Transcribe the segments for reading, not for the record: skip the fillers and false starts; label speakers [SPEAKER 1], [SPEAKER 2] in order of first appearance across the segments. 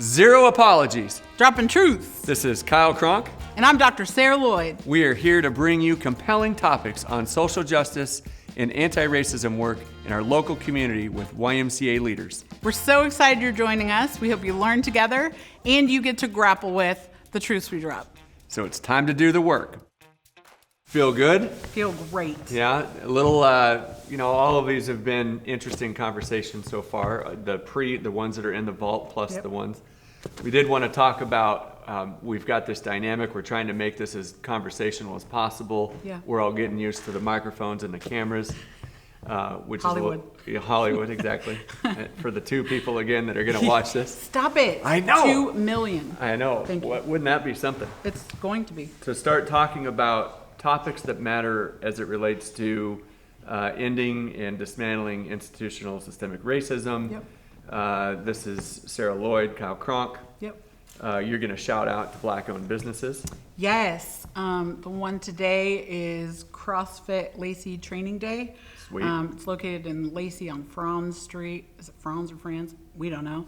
[SPEAKER 1] Zero apologies.
[SPEAKER 2] Droppin Truths.
[SPEAKER 1] This is Kyle Cronk.
[SPEAKER 2] And I'm Dr. Sarah Lloyd.
[SPEAKER 1] We are here to bring you compelling topics on social justice and anti-racism work in our local community with YMCA leaders.
[SPEAKER 2] We're so excited you're joining us. We hope you learn together and you get to grapple with the truths we drop.
[SPEAKER 1] So it's time to do the work. Feel good?
[SPEAKER 2] Feel great.
[SPEAKER 1] Yeah, a little, all of these have been interesting conversations so far. The ones that are in the vault plus the ones. We did want to talk about, we've got this dynamic. We're trying to make this as conversational as possible.
[SPEAKER 2] Yeah.
[SPEAKER 1] We're all getting used to the microphones and the cameras, which
[SPEAKER 2] Hollywood.
[SPEAKER 1] is Hollywood, exactly. For the 2 people, again, that are going to watch this.
[SPEAKER 2] Stop it.
[SPEAKER 1] I know.
[SPEAKER 2] 2 million.
[SPEAKER 1] I know.
[SPEAKER 2] Thank you.
[SPEAKER 1] Wouldn't that be something?
[SPEAKER 2] It's going to be.
[SPEAKER 1] To start talking about topics that matter as it relates to ending and dismantling institutional systemic racism.
[SPEAKER 2] Yep.
[SPEAKER 1] This is Sarah Lloyd, Kyle Cronk.
[SPEAKER 2] Yep.
[SPEAKER 1] You're going to shout out to Black-owned businesses.
[SPEAKER 2] Yes. The one today is CrossFit Lacey Training Day.
[SPEAKER 1] Sweet.
[SPEAKER 2] It's located in Lacey on Franz Street. Is it Franz or Franz? We don't know.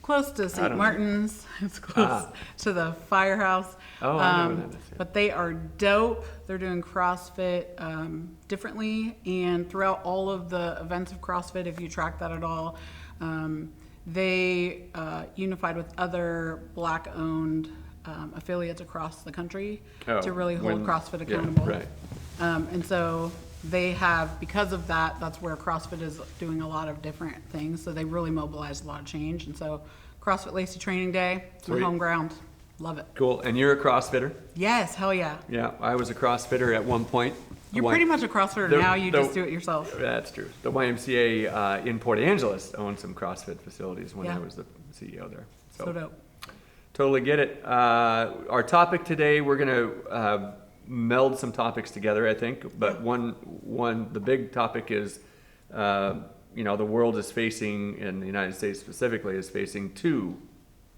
[SPEAKER 2] Close to St. Martin's. It's close to the firehouse.
[SPEAKER 1] Oh, I know what that is.
[SPEAKER 2] But they are dope. They're doing CrossFit differently. And throughout all of the events of CrossFit, if you track that at all, they unified with other Black-owned affiliates across the country to really hold CrossFit accountable.
[SPEAKER 1] Yeah, right.
[SPEAKER 2] And so they have, because of that, that's where CrossFit is doing a lot of different things. So they really mobilized a lot of change. And so CrossFit Lacey Training Day, it's my home ground. Love it.
[SPEAKER 1] Cool. And you're a CrossFitter?
[SPEAKER 2] Yes, hell yeah.
[SPEAKER 1] Yeah, I was a CrossFitter at one point.
[SPEAKER 2] You're pretty much a CrossFitter now. You just do it yourself.
[SPEAKER 1] That's true. The YMCA in Port Angeles owned some CrossFit facilities when I was the CEO there.
[SPEAKER 2] So dope.
[SPEAKER 1] Totally get it. Our topic today, we're going to meld some topics together, I think. But the big topic is, the world is facing, and the United States specifically is facing 2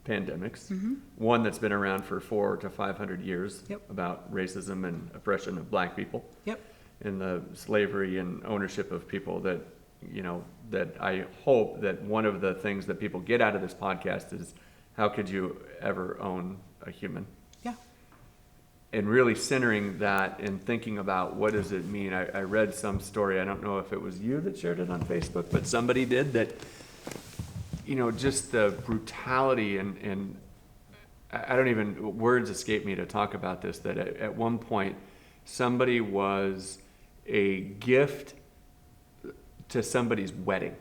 [SPEAKER 1] pandemics. One that's been around for 400 to 500 years about racism and oppression of Black people. And the slavery and ownership of people that, that I hope that one of the things that people get out of this podcast is, how could you ever own a human? And really centering that and thinking about what does it mean. I read some story, I don't know if it was you that shared it on Facebook, but somebody did that, just the brutality and I don't even, words escape me to talk about this, that at one point somebody was a gift to somebody's wedding.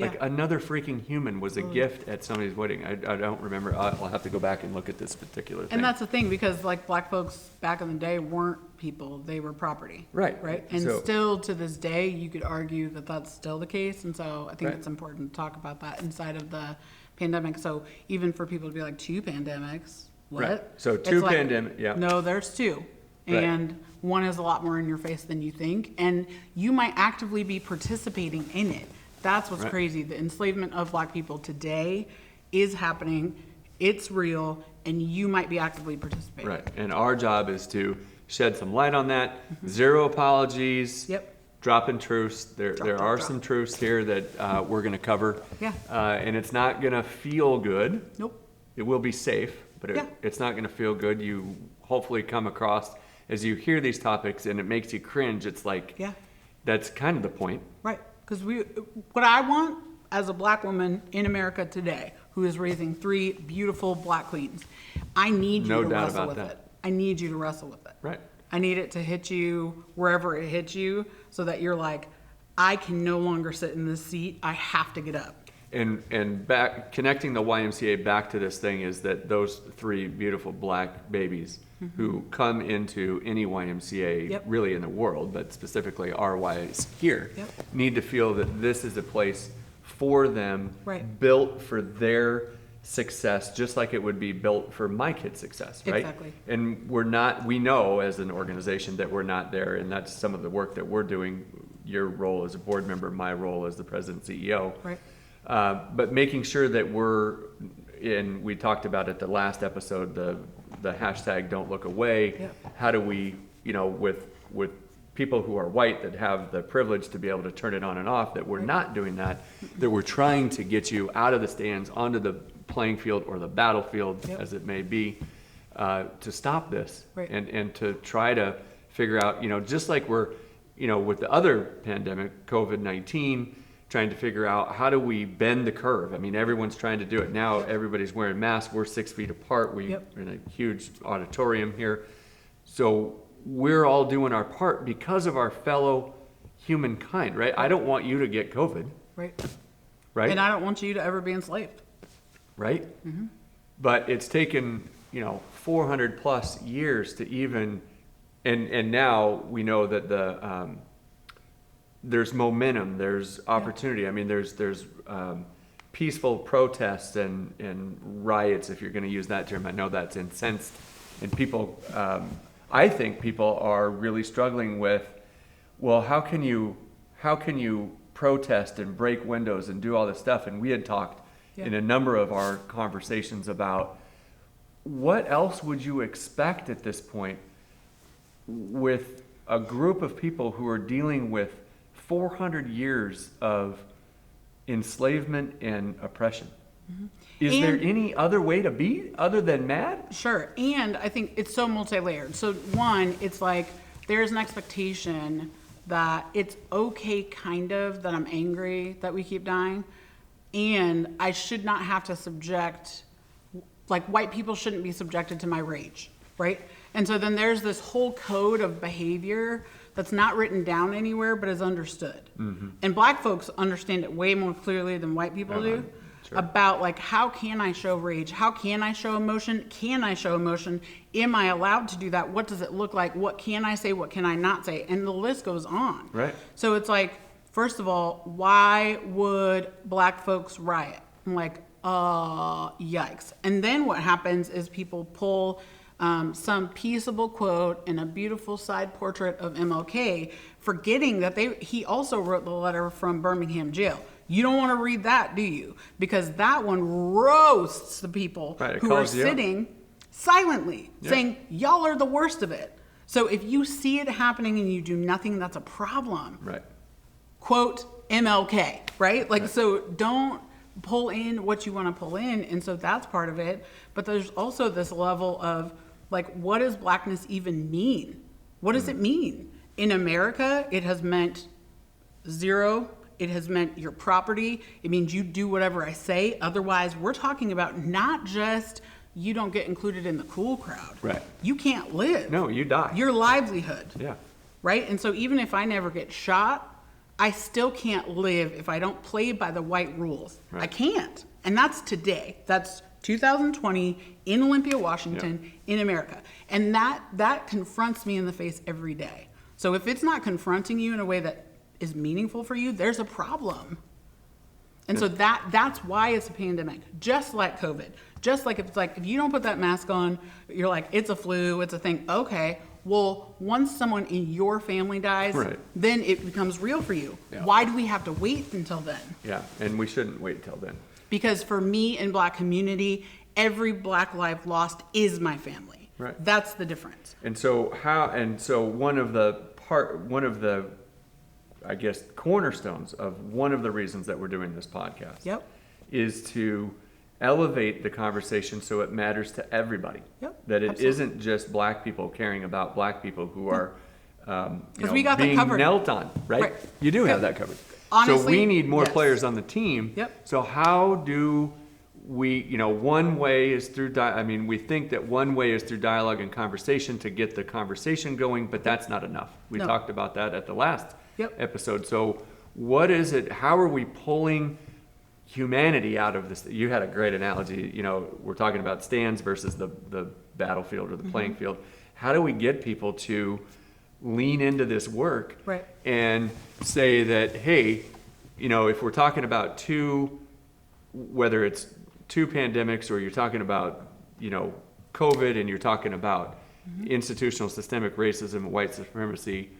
[SPEAKER 1] Like another freaking human was a gift at somebody's wedding. I don't remember. I'll have to go back and look at this particular thing.
[SPEAKER 2] And that's the thing, because Black folks back in the day weren't people, they were property. Right. And still to this day, you could argue that that's still the case. And so I think it's important to talk about that inside of the pandemic. So even for people to be like, 2 pandemics, what?
[SPEAKER 1] Right. So 2 pandemics,
[SPEAKER 2] No, there's 2. And one is a lot more in your face than you think. And you might actively be participating in it. That's what's crazy. The enslavement of Black people today is happening. It's real, and you might be actively participating.
[SPEAKER 1] Right. And our job is to shed some light on that. Zero apologies. Droppin Truths. There are some truths here that we're going to cover. And it's not going to feel good.
[SPEAKER 2] Nope.
[SPEAKER 1] It will be safe, but it's not going to feel good. You hopefully come across, as you hear these topics and it makes you cringe, it's like, that's kind of the point.
[SPEAKER 2] Right. Because what I want as a Black woman in America today, who is raising 3 beautiful Black queens, I need you to wrestle with it. I need you to wrestle with it.
[SPEAKER 1] Right.
[SPEAKER 2] I need it to hit you wherever it hits you, so that you're like, I can no longer sit in this seat. I have to get up.
[SPEAKER 1] And back connecting the YMCA back to this thing is that those 3 beautiful Black babies who come into any YMCA really in the world, but specifically RYs here, need to feel that this is a place for them, built for their success, just like it would be built for my kids' success, right?
[SPEAKER 2] Exactly.
[SPEAKER 1] And we know as an organization that we're not there, and that's some of the work that we're doing, your role as a board member, my role as the president and CEO.
[SPEAKER 2] Right.
[SPEAKER 1] But making sure that we talked about at the last episode, the hashtag don't look away. How do we, with people who are white that have the privilege to be able to turn it on and off, that we're not doing that, that we're trying to get you out of the stands onto the playing field or the battlefield,
[SPEAKER 2] Yep.
[SPEAKER 1] as it may be, to stop this.
[SPEAKER 2] Right.
[SPEAKER 1] And to try to figure out, just like we're, with the other pandemic, COVID-19, trying to figure out how do we bend the curve. I mean, everyone's trying to do it now. Everybody's wearing masks. We're 6 feet apart. We're in a huge auditorium here. So we're all doing our part because of our fellow humankind, right? I don't want you to get COVID.
[SPEAKER 2] Right.
[SPEAKER 1] Right.
[SPEAKER 2] And I don't want you to ever be enslaved.
[SPEAKER 1] Right. Mm-hmm. But it's taken, 400 plus years to even, and now we know that there's momentum, there's opportunity. I mean, there's peaceful protests and riots, if you're going to use that term. I know that's incensed, and people, I think people are really struggling with, well, how can you protest and break windows and do all this stuff? And we had talked in a number of our conversations about what else would you expect at this point with a group of people who are dealing with 400 years of enslavement and oppression. Mm-hmm. Is there any other way to be other than mad?
[SPEAKER 2] Sure. And I think it's so multi-layered. So one, it's like there's an expectation that it's okay kind of that I'm angry that we keep dying, and I should not have to subject, like white people shouldn't be subjected to my rage, right? And so then there's this whole code of behavior that's not written down anywhere but is understood. Mm-hmm. And black folks understand it way more clearly than white people do. Sure. About like, how can I show rage? How can I show emotion? Can I show emotion? Am I allowed to do that? What does it look like? What can I say? What can I not say? And the list goes on.
[SPEAKER 1] Right.
[SPEAKER 2] So it's like, first of all, why would black folks riot? I'm like, yikes. And then what happens is people pull some peaceable quote and a beautiful side portrait of MLK, forgetting that he also wrote the letter from Birmingham jail. You don't want to read that, do you? Because that one roasts the people who are sitting silently, saying, y'all are the worst of it. So if you see it happening and you do nothing, that's a problem.
[SPEAKER 1] Right.
[SPEAKER 2] Quote MLK, right? Like, so don't pull in what you want to pull in. And so that's part of it. But there's also this level of, like, what does blackness even mean? What does it mean? In America, it has meant zero. It has meant your property. It means you do whatever I say. Otherwise, we're talking about not just you don't get included in the cool crowd.
[SPEAKER 1] Right.
[SPEAKER 2] You can't live.
[SPEAKER 1] No, you die.
[SPEAKER 2] Your livelihood.
[SPEAKER 1] Yeah.
[SPEAKER 2] Right? And so even if I never get shot, I still can't live if I don't play by the white rules. Right. I can't. And that's today. That's 2020 in Olympia, Washington, in America. And that confronts me in the face every day. So if it's not confronting you in a way that is meaningful for you, there's a problem. And so that's why it's a pandemic, just like COVID. Just like if you don't put that mask on, you're like, it's a flu, it's a thing. Okay, well, once someone in your family dies, then it becomes real for you. Yeah. Why do we have to wait until then?
[SPEAKER 1] Yeah, and we shouldn't wait till then.
[SPEAKER 2] Because for me in black community, every black life lost is my family. Right. That's the difference.
[SPEAKER 1] And so one of the I guess cornerstones of one of the reasons that we're doing this podcast is to elevate the conversation so it matters to everybody. That it isn't just black people caring about black people who are
[SPEAKER 2] we got
[SPEAKER 1] being
[SPEAKER 2] that covered.
[SPEAKER 1] knelt on, right? You do have that covered.
[SPEAKER 2] Honestly,
[SPEAKER 1] so we need more players on the team. So how do we, one way is through, we think that one way is through dialogue and conversation to get the conversation going, but that's not enough. We talked about that at the last episode. So what is it, how are we pulling humanity out of this? You had a great analogy, we're talking about stands versus the battlefield or the playing field. How do we get people to lean into this work and say that, hey, if we're talking about whether it's two pandemics or you're talking about, COVID and you're talking about institutional systemic racism and white supremacy,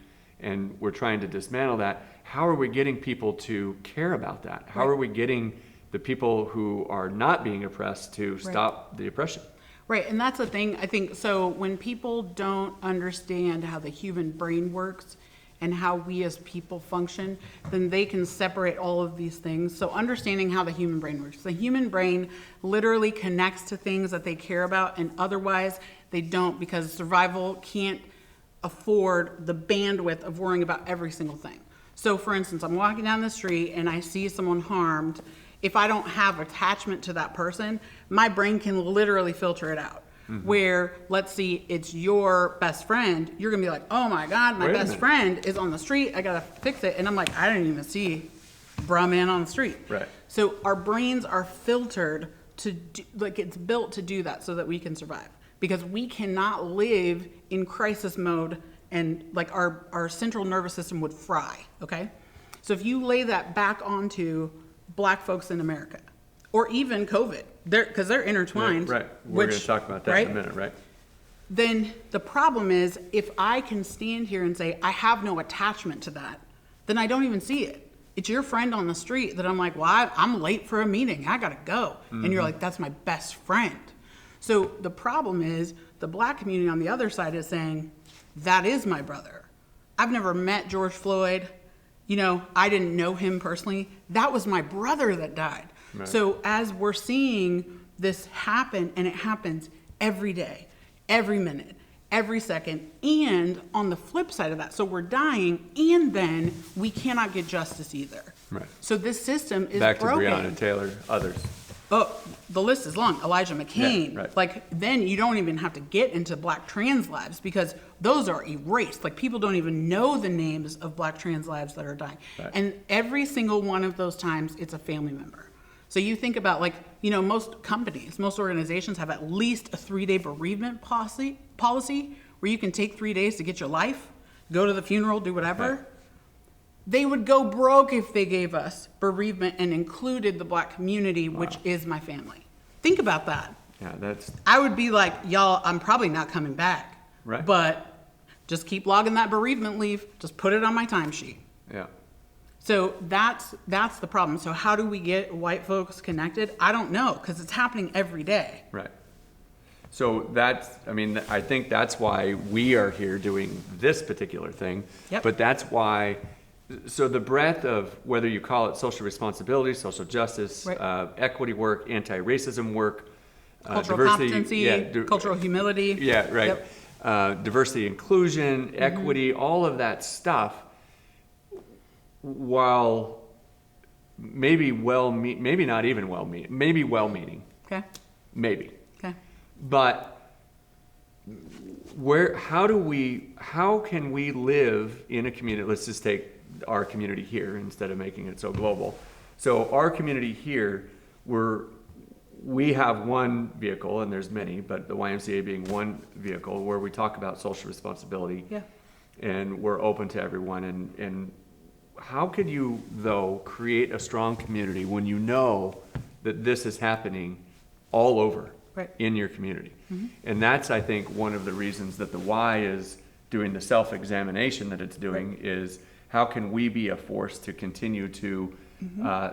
[SPEAKER 1] and we're trying to dismantle that, how are we getting people to care about that? How are we getting the people who are not being oppressed to stop the oppression?
[SPEAKER 2] Right, and that's the thing, I think, so when people don't understand how the human brain works and how we as people function, then they can separate all of these things. So understanding how the human brain works. The human brain literally connects to things that they care about, and otherwise they don't, because survival can't afford the bandwidth of worrying about every single thing. So for instance, I'm walking down the street and I see someone harmed. If I don't have attachment to that person, my brain can literally filter it out. Where, let's see, it's your best friend, you're gonna be like, oh my God, my best friend is on the street, I gotta fix it. And I'm like, I didn't even see bruh man on the street.
[SPEAKER 1] Right.
[SPEAKER 2] So our brains are filtered to do, like it's built to do that so that we can survive. Because we cannot live in crisis mode, and like our central nervous system would fry, okay? So if you lay that back onto Black folks in America, or even COVID, because they're intertwined.
[SPEAKER 1] Right. We're going to talk about that in a minute, right?
[SPEAKER 2] Then the problem is, if I can stand here and say, I have no attachment to that, then I don't even see it. It's your friend on the street that I'm like, well, I'm late for a meeting, I gotta go. And you're like, that's my best friend. So the problem is, the Black community on the other side is saying, that is my brother. I've never met George Floyd. You know, I didn't know him personally. That was my brother that died. Right. So as we're seeing this happen, and it happens every day, every minute, every second, and on the flip side of that, so we're dying, and then we cannot get justice either. Right. So this system is
[SPEAKER 1] back
[SPEAKER 2] broken.
[SPEAKER 1] Back to Breonna Taylor, others.
[SPEAKER 2] Oh, the list is long. Elijah McCain.
[SPEAKER 1] Yeah, right.
[SPEAKER 2] Like, then you don't even have to get into Black trans lives, because those are erased. Like, people don't even know the names of Black trans lives that are dying. Right. And every single one of those times, it's a family member. So you think about, like, you know, most companies, most organizations have at least a 3-day bereavement policy where you can take 3 days to get your life, go to the funeral, do whatever. Right. They would go broke if they gave us bereavement and included the Black community, which is my family. Think about that.
[SPEAKER 1] Yeah,
[SPEAKER 2] I would be like, y'all, I'm probably not coming back.
[SPEAKER 1] Right.
[SPEAKER 2] But just keep logging that bereavement leave. Just put it on my timesheet.
[SPEAKER 1] Yeah.
[SPEAKER 2] So that's the problem. So how do we get white folks connected? I don't know, because it's happening every day.
[SPEAKER 1] Right. So I think that's why we are here doing this particular thing.
[SPEAKER 2] Yep.
[SPEAKER 1] But that's why, so the breadth of whether you call it social responsibility, social justice, right.
[SPEAKER 2] Equity
[SPEAKER 1] work, anti-racism work,
[SPEAKER 2] cultural
[SPEAKER 1] diversity,
[SPEAKER 2] competency, cultural humility.
[SPEAKER 1] Yeah, right. Yep. Diversity, inclusion, equity, all of that stuff. While maybe not even well-meaning, maybe well-meaning.
[SPEAKER 2] Okay.
[SPEAKER 1] Maybe.
[SPEAKER 2] Okay.
[SPEAKER 1] But how can we live in a community? Let's just take our community here instead of making it so global. So our community here, we have one vehicle, and there's many, but the YMCA being one vehicle where we talk about social responsibility.
[SPEAKER 2] Yeah.
[SPEAKER 1] And we're open to everyone, and how could you, though, create a strong community when you know that this is happening all over in your community? Mm-hmm. And that's, I think, one of the reasons that the Y is doing the self-examination that it's doing is how can we be a force to continue to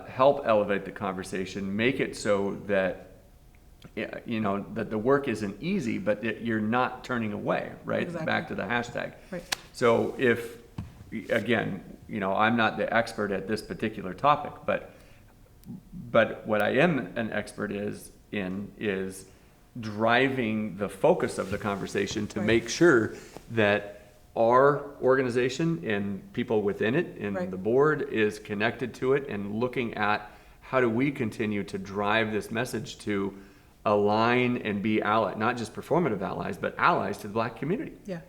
[SPEAKER 1] help elevate the conversation, make it so that, you know, that the work isn't easy, but you're not turning away, right? Exactly. Back to the hashtag. Right. So if, again, you know, I'm not the expert at this particular topic, but what I am an expert is driving the focus of the conversation to make sure that our organization and people within it and the board is connected to it and looking at how do we continue to drive this message to align and be not just performative allies, but allies to the Black community.
[SPEAKER 2] Yeah.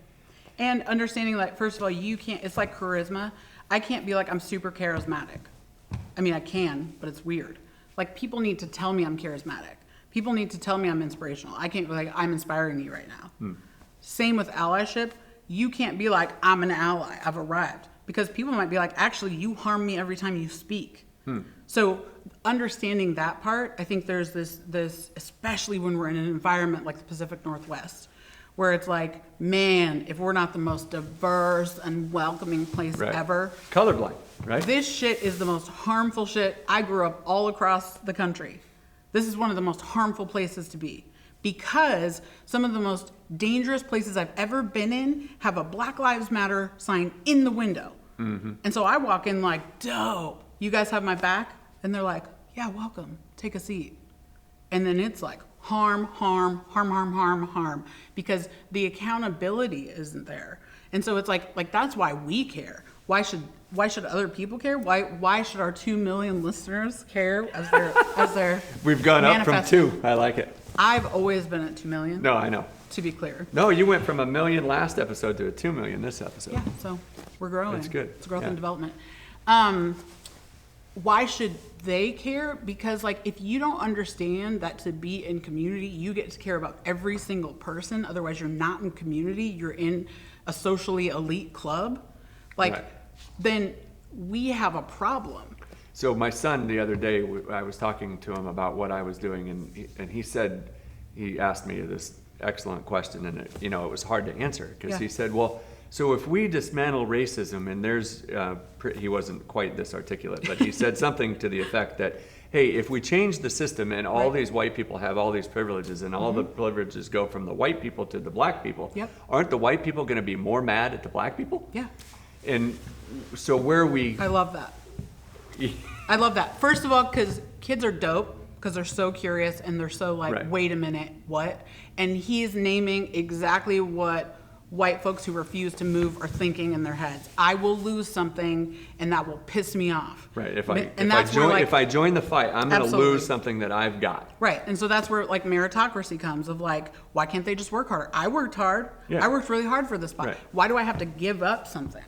[SPEAKER 2] And understanding, like, first of all, it's like charisma. I can't be like, I'm super charismatic. I mean, I can, but it's weird. Like, people need to tell me I'm charismatic. People need to tell me I'm inspirational. I can't be like, I'm inspiring you right now. Same with allyship. You can't be like, I'm an ally, I've arrived. Because people might be like, actually, you harm me every time you speak. So understanding that part, I think there's this, especially when we're in an environment like the Pacific Northwest, where it's like, man, if we're not the most diverse and welcoming place ever.
[SPEAKER 1] Colorblind, right?
[SPEAKER 2] This shit is the most harmful shit. I grew up all across the country. This is one of the most harmful places to be because some of the most dangerous places I've ever been in have a Black Lives Matter sign in the window. Mm-hmm. And so I walk in like, dope, you guys have my back? And they're like, yeah, welcome, take a seat. And then it's like harm, because the accountability isn't there. And so it's like that's why we care. Why should other people care? Why should our 2 million listeners care as they're
[SPEAKER 1] We've gone up from 2. I like it.
[SPEAKER 2] I've always been at 2 million.
[SPEAKER 1] No, I know.
[SPEAKER 2] To be clear.
[SPEAKER 1] No, you went from 1 million last episode to 2 million this episode.
[SPEAKER 2] Yeah, so we're growing.
[SPEAKER 1] That's good.
[SPEAKER 2] It's growth and development. Why should they care? Because like if you don't understand that to be in community, you get to care about every single person. Otherwise, you're not in community. You're in a socially elite club. Then we have a problem.
[SPEAKER 1] So my son the other day, I was talking to him about what I was doing, and he asked me this excellent question, and it was hard to answer because he said, well, so if we dismantle racism, and there's, he wasn't quite this articulate, but he said something to the effect that, hey, if we change the system and all these white people have all these privileges and all the privileges go from the white people to the black people, aren't the white people going to be more mad at the black people?
[SPEAKER 2] Yeah.
[SPEAKER 1] And so where we...
[SPEAKER 2] I love that. I love that. First of all, because kids are dope, because they're so curious and they're so like, wait a minute, what? And he's naming exactly what white folks who refuse to move are thinking in their heads. I will lose something and that will piss me off.
[SPEAKER 1] Right. If I join the fight, I'm going to lose something that I've got.
[SPEAKER 2] Right. And so that's where like meritocracy comes of like, why can't they just work harder? I worked hard. Yeah. I worked really hard for this spot. Right. Why do I have to give up something?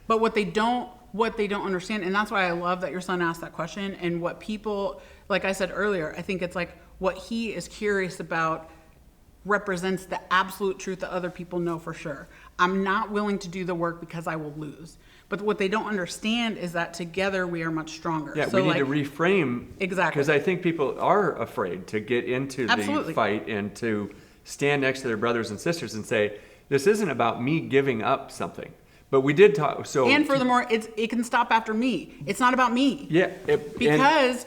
[SPEAKER 2] But what they don't understand, and that's why I love that your son asked that question, and what people, like I said earlier, I think it's like what he is curious about represents the absolute truth that other people know for sure. I'm not willing to do the work because I will lose. But what they don't understand is that together we are much stronger.
[SPEAKER 1] Yeah, so we need to reframe.
[SPEAKER 2] Exactly.
[SPEAKER 1] Because I think people are afraid to get into the fight and to stand next to their brothers and sisters and say, this isn't about me giving up something. But we did talk. And
[SPEAKER 2] furthermore, it can stop after me. It's not about me.
[SPEAKER 1] Yeah.
[SPEAKER 2] Because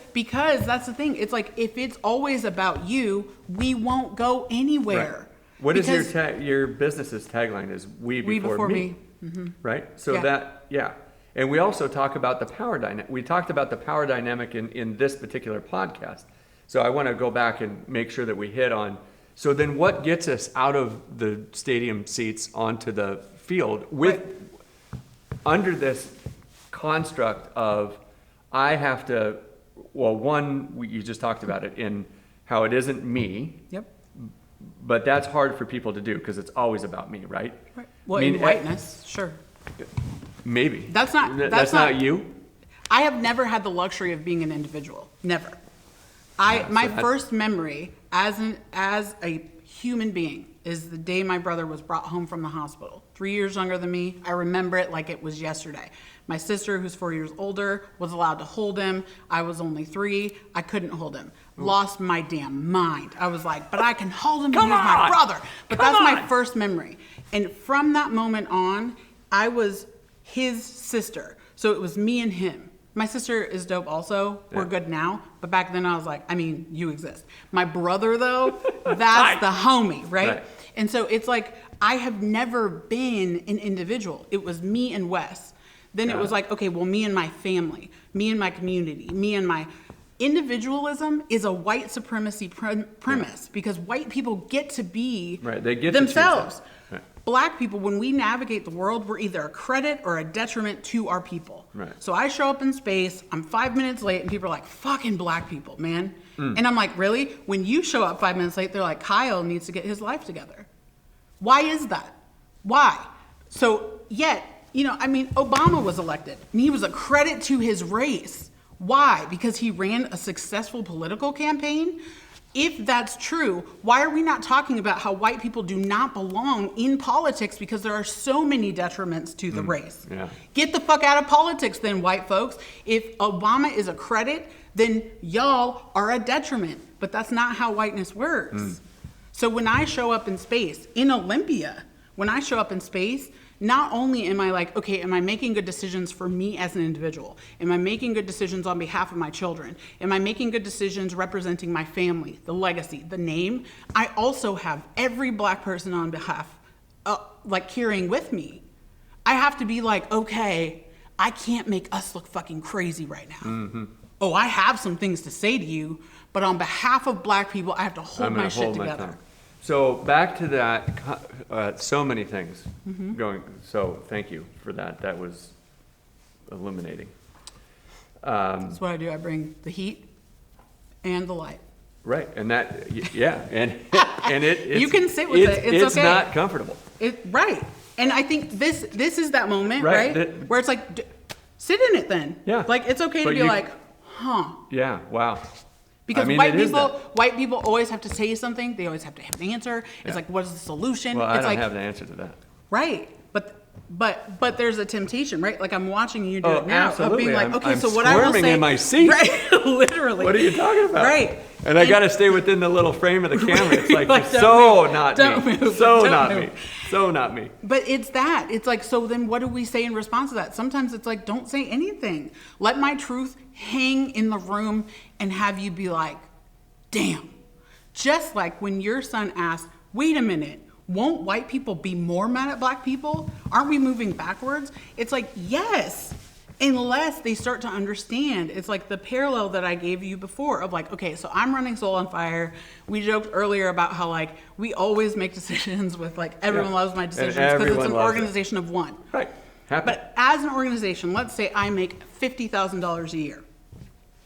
[SPEAKER 2] that's the thing. It's like if it's always about you, we won't go anywhere.
[SPEAKER 1] Right. What is your business's tagline? Is we before me. Mm-hmm. Right. So and we also talk about the power dynamic. We talked about the power dynamic in this particular podcast. So I want to go back and make sure that we hit on. So then, what gets us out of the stadium seats onto the field under this construct of I have to, you just talked about it in how it isn't me.
[SPEAKER 2] Yep.
[SPEAKER 1] But that's hard for people to do because it's always about me, right?
[SPEAKER 2] Right. Well, in whiteness, sure.
[SPEAKER 1] Maybe.
[SPEAKER 2] That's not
[SPEAKER 1] you?
[SPEAKER 2] I have never had the luxury of being an individual. Never. My first memory as a human being is the day my brother was brought home from the hospital. 3 years younger than me. I remember it like it was yesterday. My sister, who's 4 years older, was allowed to hold him. I was only 3. I couldn't hold him. Lost my damn mind. I was like, but I can hold him because he's my brother. But that's my first memory. And from that moment on, I was his sister. So it was me and him. My sister is dope also. We're good now. But back then I was like, you exist. My brother though, that's the homie, right? And so it's like, I have never been an individual. It was me and Wes. Then it was like, okay, well, me and my family, me and my community, me and my... Individualism is a white supremacy premise because white people get to be themselves. Right. Black people, when we navigate the world, we're either a credit or a detriment to our people.
[SPEAKER 1] Right.
[SPEAKER 2] So I show up in space, I'm 5 minutes late, and people are like, fucking black people, man. And I'm like, really? When you show up 5 minutes late, they're like, Kyle needs to get his life together. Why is that? Why? So yet, Obama was elected, and he was a credit to his race. Why? Because he ran a successful political campaign? If that's true, why are we not talking about how white people do not belong in politics because there are so many detriments to the race?
[SPEAKER 1] Yeah.
[SPEAKER 2] Get the fuck out of politics then, white folks. If Obama is a credit, then y'all are a detriment. But that's not how whiteness works. So when I show up in space, in Olympia, when I show up in space, not only am I like, okay, am I making good decisions for me as an individual? Am I making good decisions on behalf of my children? Am I making good decisions representing my family, the legacy, the name? I also have every Black person on behalf, like carrying with me. I have to be like, okay, I can't make us look fucking crazy right now. Oh, I have some things to say to you, but on behalf of Black people, I have to hold my shit together.
[SPEAKER 1] So back to that, so many things going. So thank you for that. That was illuminating.
[SPEAKER 2] That's what I do. I bring the heat and the light.
[SPEAKER 1] Right, and that, yeah, and
[SPEAKER 2] you can sit with it. It's okay.
[SPEAKER 1] Not comfortable.
[SPEAKER 2] Right, and I think this is that moment, right? Where it's like, sit in it then.
[SPEAKER 1] Yeah.
[SPEAKER 2] Like it's okay to be like, huh.
[SPEAKER 1] Yeah. Wow.
[SPEAKER 2] Because white people always have to say something. They always have to have an answer. It's like, what is the solution?
[SPEAKER 1] Well,
[SPEAKER 2] it's
[SPEAKER 1] I don't have the answer to that.
[SPEAKER 2] Right. But there's a temptation, right? Like I'm watching you do it now.
[SPEAKER 1] Absolutely.
[SPEAKER 2] Of being like, okay,
[SPEAKER 1] I'm
[SPEAKER 2] so what I will say.
[SPEAKER 1] in my seat.
[SPEAKER 2] Right. Literally.
[SPEAKER 1] What are you talking about?
[SPEAKER 2] Right.
[SPEAKER 1] And I got to stay within the little frame of the camera. It's like so not me. So not me. So not me.
[SPEAKER 2] But it's that. It's like, so then what do we say in response to that? Sometimes it's like, don't say anything. Let my truth hang in the room and have you be like, damn. Just like when your son asked, wait a minute, won't white people be more mad at Black people? Aren't we moving backwards? It's like, yes, unless they start to understand. It's like the parallel that I gave you before of like, okay, so I'm running Soul on Fire. We joked earlier about how like we always make decisions with like everyone loves my decisions because it's an organization of one.
[SPEAKER 1] Right. Happy.
[SPEAKER 2] But as an organization, let's say I make $50,000 a year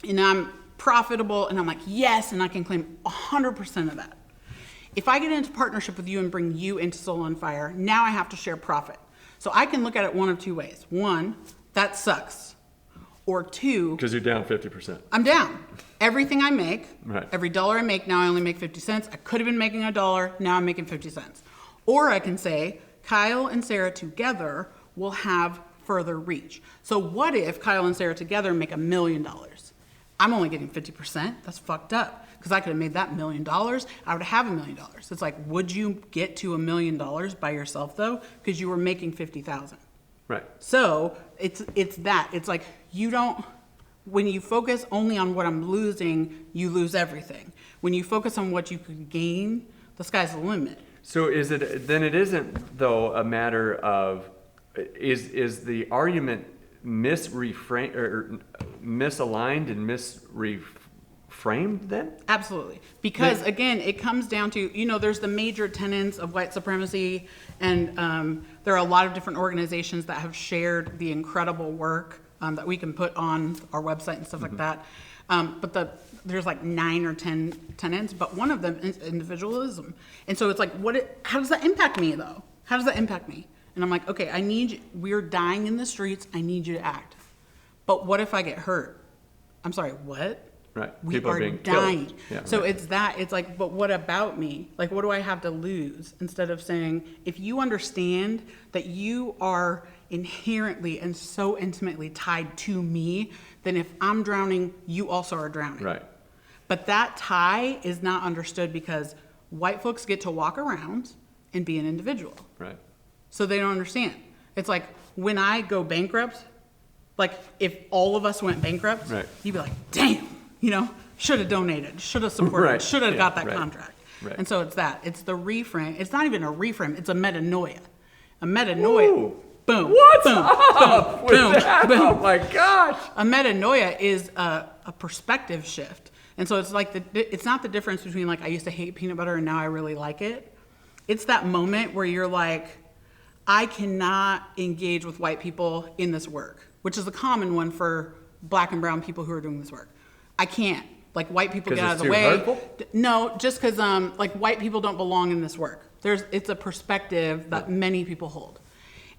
[SPEAKER 2] and I'm profitable and I'm like, yes, and I can claim 100% of that. If I get into partnership with you and bring you into Soul on Fire, now I have to share profit. So I can look at it one of two ways. One, that sucks. Or two,
[SPEAKER 1] because you're down 50%.
[SPEAKER 2] I'm down. Everything I make,
[SPEAKER 1] right.
[SPEAKER 2] Every dollar I make, now I only make 50 cents. I could have been making $1, now I'm making 50 cents. Or I can say, Kyle and Sarah together will have further reach. So what if Kyle and Sarah together make $1 million? I'm only getting 50%. That's fucked up. Because I could have made that $1 million. I would have $1 million. It's like, would you get to $1 million by yourself though? Because you were making 50,000.
[SPEAKER 1] Right.
[SPEAKER 2] So it's that. It's like you don't. When you focus only on what I'm losing, you lose everything. When you focus on what you could gain, the sky's the limit.
[SPEAKER 1] So is it then? It isn't though a matter of is the argument misaligned and misframed then?
[SPEAKER 2] Absolutely. Because again, it comes down to, there's the major tenets of white supremacy, and there are a lot of different organizations that have shared the incredible work that we can put on our website and stuff like that. But there's like 9 or 10 tenets, but one of them is individualism. And so it's like, how does that impact me though? How does that impact me? And I'm like, okay, we're dying in the streets. I need you to act. But what if I get hurt? I'm sorry, what?
[SPEAKER 1] Right.
[SPEAKER 2] We
[SPEAKER 1] People
[SPEAKER 2] are
[SPEAKER 1] being
[SPEAKER 2] dying.
[SPEAKER 1] Killed. Yeah,
[SPEAKER 2] so
[SPEAKER 1] right.
[SPEAKER 2] it's like, but what about me? Like, what do I have to lose? Instead of saying, if you understand that you are inherently and so intimately tied to me, then if I'm drowning, you also are drowning.
[SPEAKER 1] Right.
[SPEAKER 2] But that tie is not understood because white folks get to walk around and be an individual.
[SPEAKER 1] Right.
[SPEAKER 2] So they don't understand. It's like when I go bankrupt, like if all of us went bankrupt,
[SPEAKER 1] right.
[SPEAKER 2] You'd be like, damn, should have donated, should have supported,
[SPEAKER 1] right.
[SPEAKER 2] should have got that
[SPEAKER 1] right.
[SPEAKER 2] contract.
[SPEAKER 1] Right.
[SPEAKER 2] And so it's that. It's the reframe. It's not even a reframe. It's a metanoia. A metanoia.
[SPEAKER 1] Ooh.
[SPEAKER 2] Boom.
[SPEAKER 1] What's
[SPEAKER 2] boom,
[SPEAKER 1] up
[SPEAKER 2] boom,
[SPEAKER 1] with
[SPEAKER 2] boom,
[SPEAKER 1] that?
[SPEAKER 2] boom.
[SPEAKER 1] Oh my gosh.
[SPEAKER 2] A metanoia is a perspective shift. And so it's like it's not the difference between like I used to hate peanut butter and now I really like it. It's that moment where you're like, I cannot engage with white people in this work, which is a common one for Black and brown people who are doing this work. I can't. Like white people get out of the way.
[SPEAKER 1] Hurtful?
[SPEAKER 2] No, just because like white people don't belong in this work. It's a perspective that many people hold.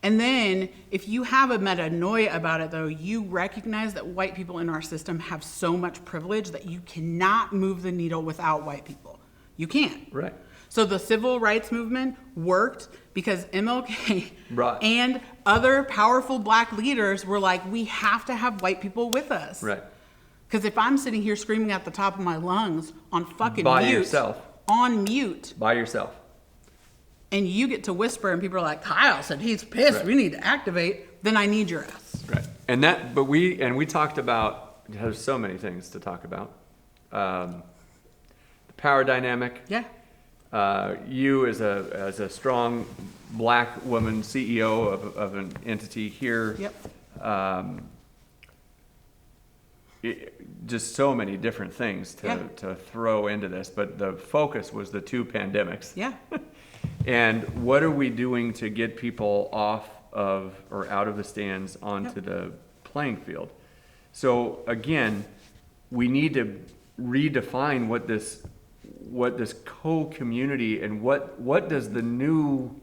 [SPEAKER 2] And then if you have a metanoia about it though, you recognize that white people in our system have so much privilege that you cannot move the needle without white people. You can't.
[SPEAKER 1] Right.
[SPEAKER 2] So the civil rights movement worked because MLK
[SPEAKER 1] right.
[SPEAKER 2] and other powerful Black leaders were like, we have to have white people with us.
[SPEAKER 1] Right.
[SPEAKER 2] Because if I'm sitting here screaming at the top of my lungs on fucking
[SPEAKER 1] by
[SPEAKER 2] mute,
[SPEAKER 1] yourself.
[SPEAKER 2] on mute.
[SPEAKER 1] By yourself.
[SPEAKER 2] and you get to whisper and people are like, Kyle said he's pissed,
[SPEAKER 1] Right.
[SPEAKER 2] we need to activate, then I need your ass.
[SPEAKER 1] Right. And we talked about, there's so many things to talk about. The power dynamic.
[SPEAKER 2] Yeah.
[SPEAKER 1] You as a strong black woman CEO of an entity here.
[SPEAKER 2] Yep.
[SPEAKER 1] Just so many different things to throw into this, but the focus was the two pandemics.
[SPEAKER 2] Yeah.
[SPEAKER 1] And what are we doing to get people off of or out of the stands onto the playing field? So again, we need to redefine what this co-community and what does the new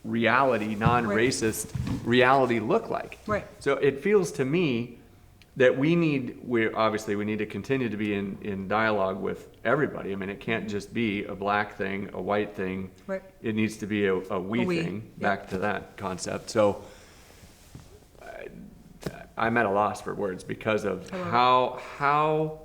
[SPEAKER 1] reality, non-racist reality look like?
[SPEAKER 2] Right.
[SPEAKER 1] So it feels to me that we need to continue to be in dialogue with everybody. I mean, it can't just be a black thing, a white thing.
[SPEAKER 2] Right.
[SPEAKER 1] It needs to be a we thing, back to that concept. So I'm at a loss for words because of how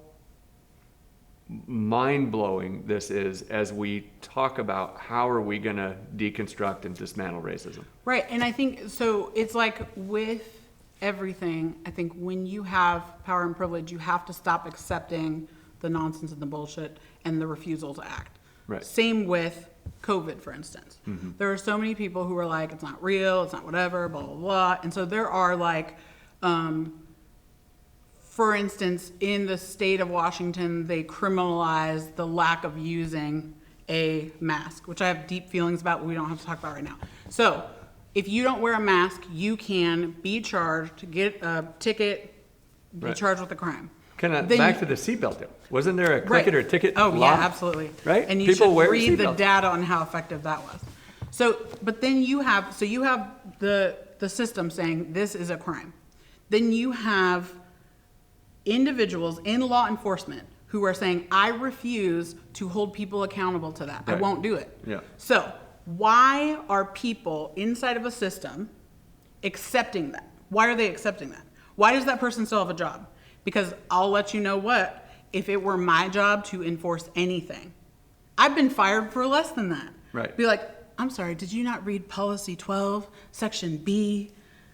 [SPEAKER 1] mind-blowing this is as we talk about how are we going to deconstruct and dismantle racism.
[SPEAKER 2] Right. And I think, so it's like with everything, I think when you have power and privilege, you have to stop accepting the nonsense and the bullshit and the refusal to act.
[SPEAKER 1] Right.
[SPEAKER 2] Same with COVID, for instance.
[SPEAKER 1] Mm-hmm.
[SPEAKER 2] There are so many people who are like, it's not real, it's not whatever, blah, blah, blah. And so there are like, for instance, in the state of Washington, they criminalized the lack of using a mask, which I have deep feelings about, but we don't have to talk about right now. So if you don't wear a mask, you can be charged, get a ticket, be charged with a crime.
[SPEAKER 1] Back to the seatbelt deal. Wasn't there a click it or ticket law?
[SPEAKER 2] Yeah, absolutely.
[SPEAKER 1] Right?
[SPEAKER 2] And you
[SPEAKER 1] People
[SPEAKER 2] should read the data on how effective that was. So, but then you have the system saying this is a crime. Then you have individuals in law enforcement who are saying, I refuse to hold people accountable to that. Right. I won't do it.
[SPEAKER 1] Yeah.
[SPEAKER 2] So why are people inside of a system accepting that? Why are they accepting that? Why does that person still have a job? Because I'll let you know what, if it were my job to enforce anything, I've been fired for less than that.
[SPEAKER 1] Right.
[SPEAKER 2] Be like, I'm sorry, did you not read policy 12, section B,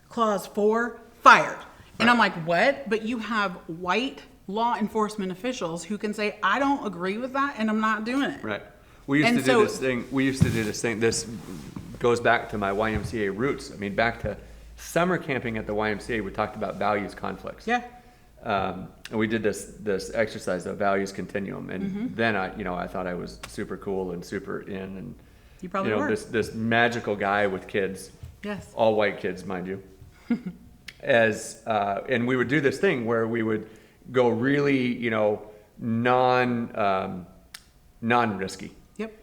[SPEAKER 2] clause 4? Fired. Right. And I'm like, what? But you have white law enforcement officials who can say, I don't agree with that and I'm not doing it.
[SPEAKER 1] Right. We used to do this thing. This goes back to my YMCA roots. I mean, back to summer camping at the YMCA, we talked about values conflicts.
[SPEAKER 2] Yeah.
[SPEAKER 1] And we did this exercise, the values continuum. And then I thought I was super cool and super in. And
[SPEAKER 2] you probably were.
[SPEAKER 1] This magical guy with kids.
[SPEAKER 2] Yes.
[SPEAKER 1] All white kids, mind you. And we would do this thing where we would go really, non-risky.
[SPEAKER 2] Yep.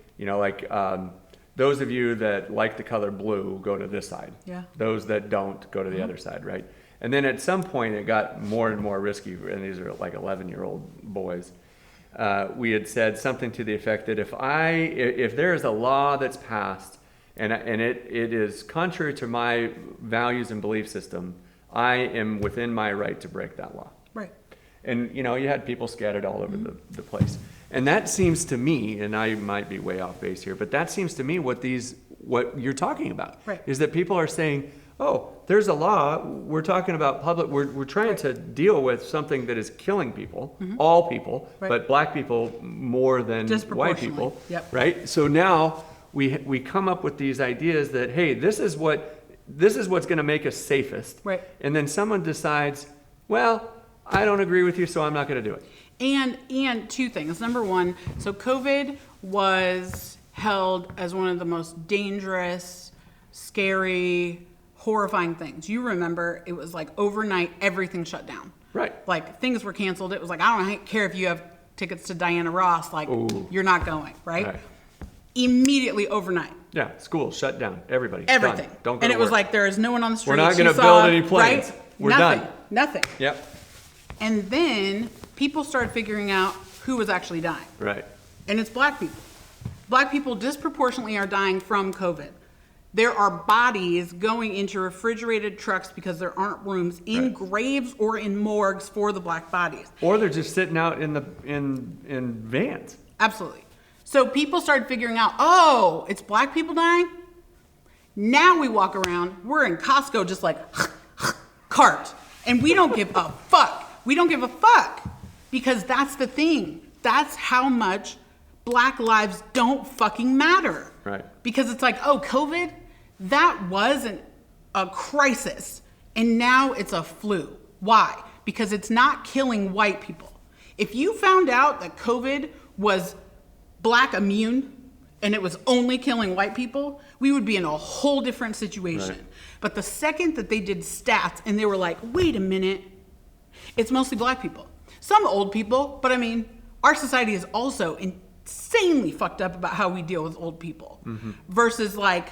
[SPEAKER 1] Those of you that like the color blue go to this side.
[SPEAKER 2] Yeah.
[SPEAKER 1] Those that don't go to the other side, right? And then at some point it got more and more risky, and these are like 11-year-old boys. We had said something to the effect that if there is a law that's passed and it is contrary to my values and belief system, I am within my right to break that law.
[SPEAKER 2] Right.
[SPEAKER 1] And you had people scattered all over the place. And that seems to me, and I might be way off base here, but that seems to me what you're talking about.
[SPEAKER 2] Right.
[SPEAKER 1] Is that people are saying, oh, there's a law, we're talking about we're trying to deal with something that is killing people, all people, but black people more than white people.
[SPEAKER 2] Yep.
[SPEAKER 1] Right? So now we come up with these ideas that, hey, this is what's going to make us safest.
[SPEAKER 2] Right.
[SPEAKER 1] And then someone decides, well, I don't agree with you, so I'm not going to do it.
[SPEAKER 2] And two things. Number one, so COVID was held as one of the most dangerous, scary, horrifying things. You remember it was like overnight, everything shut down.
[SPEAKER 1] Right.
[SPEAKER 2] Like things were canceled. It was like, I don't care if you have tickets to Diana Ross, like you're not going, right? Immediately overnight.
[SPEAKER 1] Yeah, schools shut down. Everybody.
[SPEAKER 2] Everything.
[SPEAKER 1] Done. Don't go
[SPEAKER 2] and
[SPEAKER 1] to
[SPEAKER 2] it was
[SPEAKER 1] work.
[SPEAKER 2] like there is no one on the street.
[SPEAKER 1] We're not going to build any planes.
[SPEAKER 2] Right?
[SPEAKER 1] We're
[SPEAKER 2] Nothing.
[SPEAKER 1] done.
[SPEAKER 2] Nothing.
[SPEAKER 1] Yep.
[SPEAKER 2] And then people started figuring out who was actually dying.
[SPEAKER 1] Right.
[SPEAKER 2] And it's black people. Black people disproportionately are dying from COVID. There are bodies going into refrigerated trucks because there aren't rooms in graves or in morgues for the black bodies.
[SPEAKER 1] Or they're just sitting out in vans.
[SPEAKER 2] Absolutely. So people started figuring out, oh, it's black people dying? Now we walk around, we're in Costco just like cart, and we don't give a fuck. We don't give a fuck because that's the thing. That's how much Black lives don't fucking matter.
[SPEAKER 1] Right.
[SPEAKER 2] Because it's like, oh, COVID, that wasn't a crisis, and now it's a flu. Why? Because it's not killing white people. If you found out that COVID was Black immune and it was only killing white people, we would be in a whole different situation.
[SPEAKER 1] Right.
[SPEAKER 2] But the second that they did stats and they were like, wait a minute, it's mostly Black people. Some old people, but I mean, our society is also insanely fucked up about how we deal with old people versus like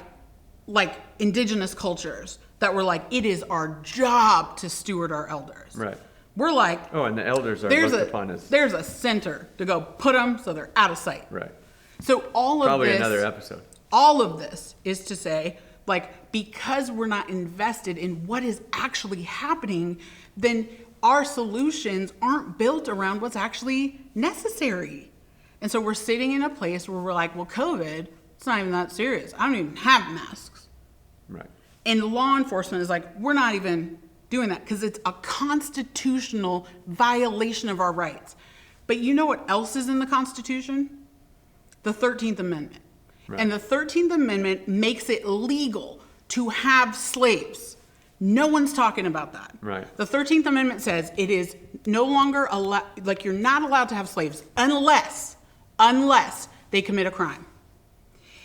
[SPEAKER 2] indigenous cultures that were like, it is our job to steward our elders.
[SPEAKER 1] Right.
[SPEAKER 2] We're like,
[SPEAKER 1] oh, and the elders are looked upon as...
[SPEAKER 2] There's a center to go put them so they're out of sight.
[SPEAKER 1] Right.
[SPEAKER 2] So
[SPEAKER 1] Probably another episode.
[SPEAKER 2] All of this is to say, like, because we're not invested in what is actually happening, then our solutions aren't built around what's actually necessary. And so we're sitting in a place where we're like, well, COVID, it's not even that serious. I don't even have masks.
[SPEAKER 1] Right.
[SPEAKER 2] And law enforcement is like, we're not even doing that because it's a constitutional violation of our rights. But you know what else is in the Constitution? The 13th Amendment. Right. And the 13th Amendment makes it legal to have slaves. No one's talking about that.
[SPEAKER 1] Right.
[SPEAKER 2] The 13th Amendment says it is no longer allowed, like you're not allowed to have slaves unless they commit a crime.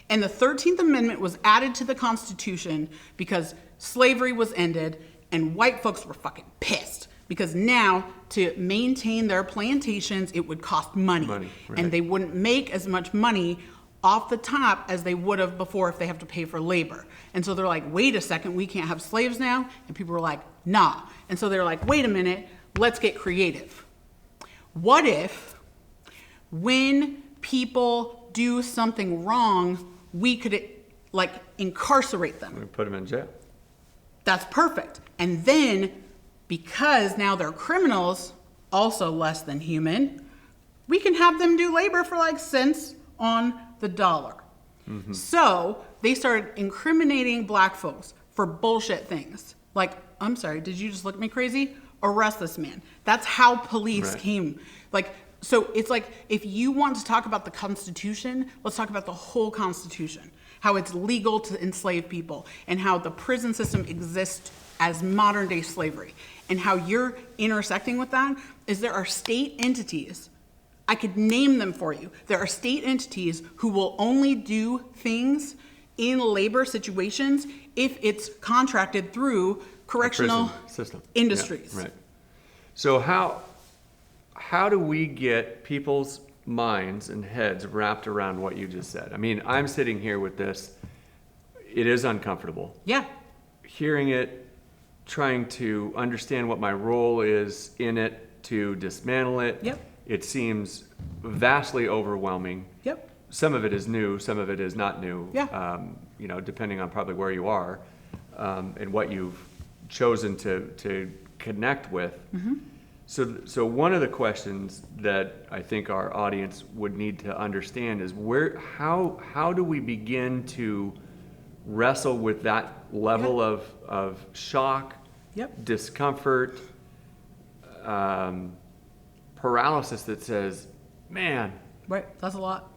[SPEAKER 2] And the 13th Amendment was added to the Constitution because slavery was ended and white folks were fucking pissed because now to maintain their plantations, it would cost money.
[SPEAKER 1] Right.
[SPEAKER 2] And they wouldn't make as much money off the top as they would have before if they have to pay for labor. And so they're like, wait a second, we can't have slaves now? And people were like, nah. And so they're like, wait a minute, let's get creative. What if when people do something wrong, we could like incarcerate them?
[SPEAKER 1] We put them in jail.
[SPEAKER 2] That's perfect. And then because now they're criminals, also less than human, we can have them do labor for like cents on the dollar. Mm-hmm. So they started incriminating Black folks for bullshit things. Like, I'm sorry, did you just look at me crazy? Arrest this man. That's how police came. Like, so it's like, if you want to talk about the Constitution, let's talk about the whole Constitution. How it's legal to enslave people and how the prison system exists as modern day slavery. And how you're intersecting with that is there are state entities. I could name them for you. There are state entities who will only do things in labor situations if it's contracted through correctional
[SPEAKER 1] system
[SPEAKER 2] industries.
[SPEAKER 1] Yeah, right. So how do we get people's minds and heads wrapped around what you just said? I mean, I'm sitting here with this. It is uncomfortable.
[SPEAKER 2] Yeah.
[SPEAKER 1] Hearing it, trying to understand what my role is in it, to dismantle it.
[SPEAKER 2] Yep.
[SPEAKER 1] It seems vastly overwhelming.
[SPEAKER 2] Yep.
[SPEAKER 1] Some of it is new, some of it is not new.
[SPEAKER 2] Yeah.
[SPEAKER 1] Depending on probably where you are and what you've chosen to connect with. Mm-hmm. So one of the questions that I think our audience would need to understand is how do we begin to wrestle with that level of shock, discomfort, paralysis that says, man.
[SPEAKER 2] Right, that's a lot.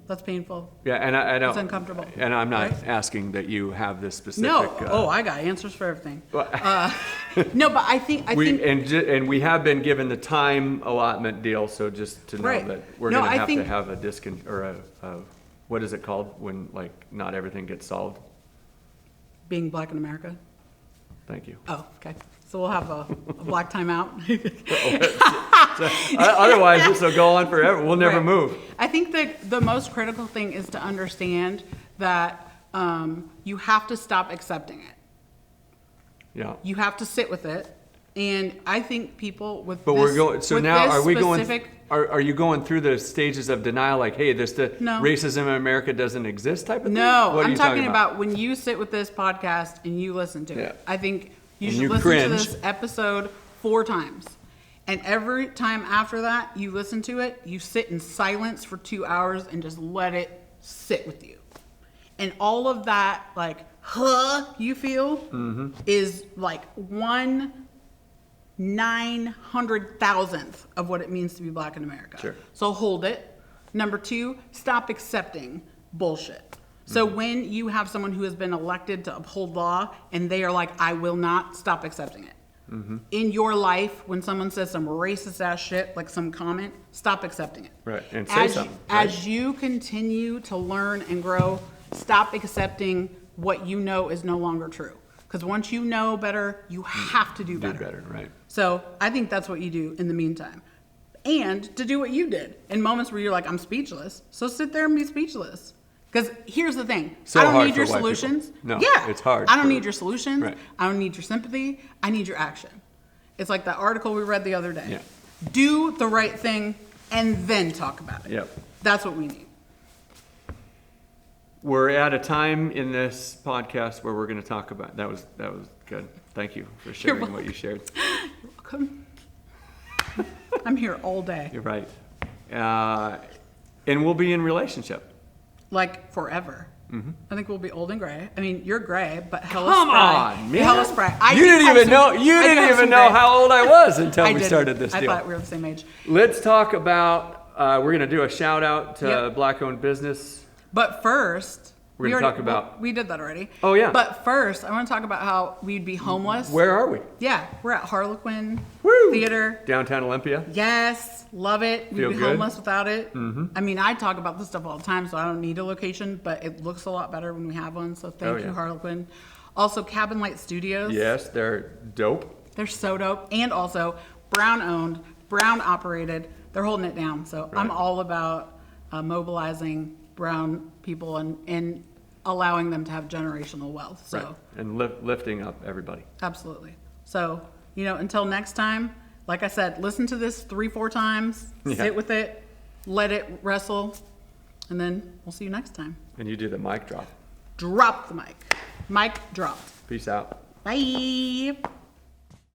[SPEAKER 2] That's painful.
[SPEAKER 1] Yeah, and I don't.
[SPEAKER 2] It's uncomfortable.
[SPEAKER 1] And I'm not asking that you have this specific.
[SPEAKER 2] No. I got answers for everything. No, but I think.
[SPEAKER 1] And we have been given the time allotment deal, so just to know that we're going to have a what is it called when like not everything gets solved?
[SPEAKER 2] Being Black in America.
[SPEAKER 1] Thank you.
[SPEAKER 2] Oh, okay. So we'll have a Black timeout.
[SPEAKER 1] Otherwise, this will go on forever. We'll never move.
[SPEAKER 2] I think that the most critical thing is to understand that you have to stop accepting it.
[SPEAKER 1] Yeah.
[SPEAKER 2] You have to sit with it. And I think people with
[SPEAKER 1] But we're going. So now, are we going? Are you going through the stages of denial? Like, hey, racism in America doesn't exist, type of thing.
[SPEAKER 2] No, I'm talking about when you sit with this podcast and you listen to it. I think you should listen to this episode 4 times. And every time after that, you listen to it, you sit in silence for 2 hours and just let it sit with you. And all of that, like, you feel is like 1/900,000th of what it means to be black in America.
[SPEAKER 1] Sure.
[SPEAKER 2] So hold it. Number 2, stop accepting bullshit. So when you have someone who has been elected to uphold law and they are like, I will not, stop accepting it. In your life, when someone says some racist ass shit, like some comment, stop accepting it.
[SPEAKER 1] Right, and say something. Right?
[SPEAKER 2] As you continue to learn and grow, stop accepting what you know is no longer true. Because once you know better, you have to do better.
[SPEAKER 1] Do better, right.
[SPEAKER 2] So I think that's what you do in the meantime. And to do what you did in moments where you're like, I'm speechless. So sit there and be speechless. Because here's the thing.
[SPEAKER 1] So
[SPEAKER 2] I don't
[SPEAKER 1] hard
[SPEAKER 2] need your
[SPEAKER 1] for white people.
[SPEAKER 2] solutions.
[SPEAKER 1] No,
[SPEAKER 2] yeah.
[SPEAKER 1] it's hard
[SPEAKER 2] I don't
[SPEAKER 1] for-
[SPEAKER 2] need your solutions.
[SPEAKER 1] Right.
[SPEAKER 2] I don't need your sympathy. I need your action. It's like that article we read the other day.
[SPEAKER 1] Yeah.
[SPEAKER 2] Do the right thing and then talk about it.
[SPEAKER 1] Yep.
[SPEAKER 2] That's what we need.
[SPEAKER 1] We're at a time in this podcast where we're going to talk about, that was good. Thank you for sharing what you shared.
[SPEAKER 2] You're welcome. I'm here all day.
[SPEAKER 1] You're right. And we'll be in relationship.
[SPEAKER 2] Like forever. I think we'll be old and gray. I mean, you're gray, but hella
[SPEAKER 1] Come
[SPEAKER 2] spry.
[SPEAKER 1] on, man.
[SPEAKER 2] Hella spry.
[SPEAKER 1] You didn't even know how old I was until we
[SPEAKER 2] didn't.
[SPEAKER 1] started this
[SPEAKER 2] I
[SPEAKER 1] deal.
[SPEAKER 2] thought we were the same age.
[SPEAKER 1] Let's talk about, we're going to do a shout out to
[SPEAKER 2] Yep.
[SPEAKER 1] black-owned business.
[SPEAKER 2] But first,
[SPEAKER 1] We're gonna talk about-
[SPEAKER 2] well, we did that already.
[SPEAKER 1] Oh, yeah.
[SPEAKER 2] But first, I want to talk about how we'd be homeless.
[SPEAKER 1] Where are we?
[SPEAKER 2] Yeah, we're at Harlequin
[SPEAKER 1] Woo!
[SPEAKER 2] Theater.
[SPEAKER 1] Downtown Olympia?
[SPEAKER 2] Yes, love it. We'd
[SPEAKER 1] Feel
[SPEAKER 2] be
[SPEAKER 1] good?
[SPEAKER 2] homeless without it. I mean, I talk about this stuff all the time, so I don't need a location, but it looks a lot better when we have one. So thank you,
[SPEAKER 1] yeah.
[SPEAKER 2] Harlequin. Also, Cabin Light Studios.
[SPEAKER 1] Yes, they're dope.
[SPEAKER 2] They're so dope. And also, brown owned, brown operated. They're holding it down. So I'm
[SPEAKER 1] Right.
[SPEAKER 2] all about mobilizing brown people and allowing them to have generational wealth. So
[SPEAKER 1] Right. And lifting up everybody.
[SPEAKER 2] absolutely. So, until next time, like I said, listen to this 3-4 times,
[SPEAKER 1] Yeah.
[SPEAKER 2] sit with it, let it wrestle, and then we'll see you next time.
[SPEAKER 1] And you do the mic drop.
[SPEAKER 2] Drop the mic. Mic dropped.
[SPEAKER 1] Peace out.
[SPEAKER 2] Bye.